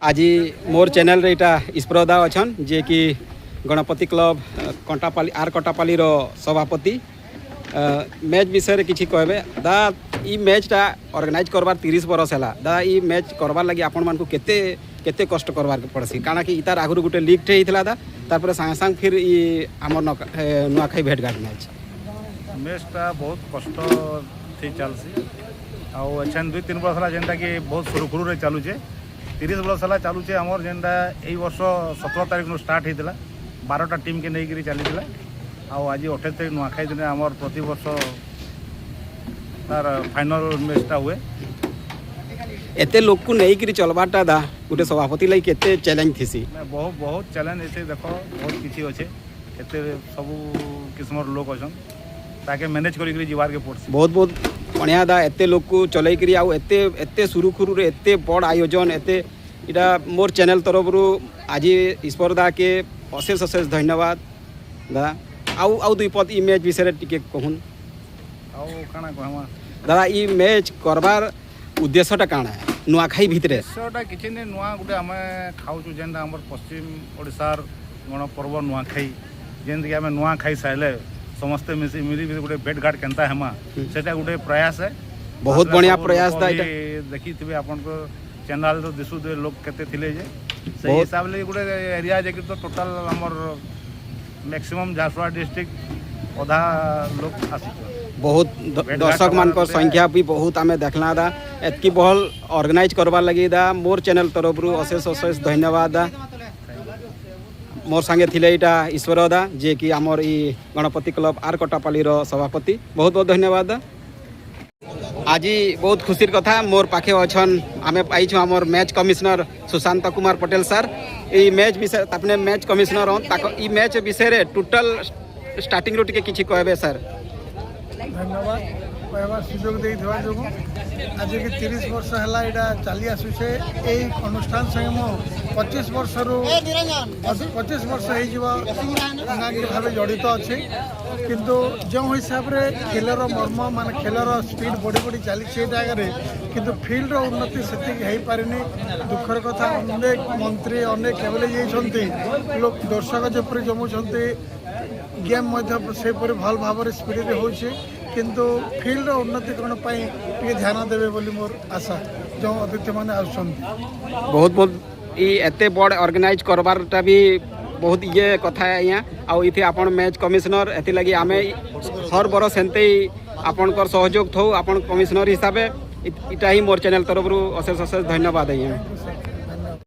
आज मोर चैनल रे इटा ईश्वरदा अच्छन जे कि गणपति क्लब कंटापाली आर कंटापाली रो सभापति मैच विषय किसी कहबे दा ई मैचटा ऑर्गेनाइज करवार 30 बरस है दा ई मैच करवार लगी आपण मानकु केते केते कष्ट करवार पड़सी कारण कि इतार आगु गोटे लीग टे हितला दा तारपर संग संग फिर ई हमर नुआखाई भेटघाट मैचटा बहुत कष्ट थी चलसी आउ एछन 2-3 बरस जेनटा कि बहुत सुरखुरु रे चालुचे 30 बरस है चलुचे आमर जेनटा यही वर्ष 17 तारीख स्टार्ट होता 12टा टीम के नहीं चली आज 28 तारीख नुआखाई दिन आमर प्रति वर्ष तार फाइनल मैचटा हुए एते लोग को नहीं करी चलबाटा दा गोटे सभापति लई केते चैलेंज थीसी बहुत बहुत चैलेंज ऐसे देखो बहुत किसी अच्छे एते सब किस्मर लोग अछन ताके मैनेज करी जीवार के पड़सी बहुत बहुत बढ़िया दा एते लोग को चलै करी आउ एते एते सुरुखुरु रे एते बड़ आयोजन एते इटा मोर चैनल तरफ रु आज ईश्वर दा के अशेष अशेष धन्यवाद दा आउ आउ दुई पद ई मैच विषय टिके कहून आउ काना कहमा दादा ई मैच करबार उद्देश्यटा काना है नुआखाई भितरे उद्देश्यटा किछि ने नुआ गुटे हमें खाउछु जेनटा हमर पश्चिम ओडिसार गण पर्व नुआखाई जेन कि हमें नुआखाई साइले समस्ते मिली गोटे भेटघाट केनता हेमा सेटा गोटे प्रयास है बहुत बढ़िया प्रयास था देखी थे आपन को चैनल तो दिसु दे लोग केते थिले जे सही हिसाब ले गोटे एरिया जे कि तो टोटल हमर मैक्सिमम झारसुगुड़ा डिस्ट्रिक्ट आधा लोग आसी बहुत दर्शक मान को संख्या भी बहुत आमे देखला दा एतकी बहल ऑर्गेनाइज करवा लगी दा मोर चैनल तरफ रु अशेष अशेष धन्यवाद दा मोर संगे थिले इटा ईश्वर दा जे कि आमर ई गणपति क्लब आर कटापाली रो सभापति बहुत बहुत धन्यवाद आज बहुत खुशीर कथा मोर पाखे अछन आमे पाइछु आमर match commissioner Sushant Kumar Patel sir ई मैच विषय अपने मैच कमिश्नर हन ताको ई मैच विषय रे टोटल स्टार्टिंग रो टिके किछि कहबे सर धन्यवाद कहबार सुजोग दे जो आज कि 30 वर्ष है यहाँ चली आसुचे यही अनुष्ठान संगे मो 25 वर्ष रु 25 वर्ष भाव जड़ित अच्छे किंतु जो हिसाब से खेलर मर्म मान खेलर स्पीड बढ़ी बढ़ी चली से जगह किंतु फील्ड उन्नति से पारिनी दुखर कथा अनेक मंत्री अनेक केवल लोग दर्शक जपरी जमुंट गेम से भल भाव स्पीड होचे किंतु फील्ड उन्नतिकरण टे ध्यान देवे बोली मोर आशा जो अतिथि मैंने बहुत बहुत एते बड़ ऑर्गेनाइज करवारटा भी बहुत ये कथा है यहाँ आउ इथे आपण मैच कमिश्नर एथि लगी आमे हर बरस एंते आपनकर सहयोग थौ आपण कमिश्नर हिसाब इटा ही मोर चैनल तरफ अशेष अशेष धन्यवाद है।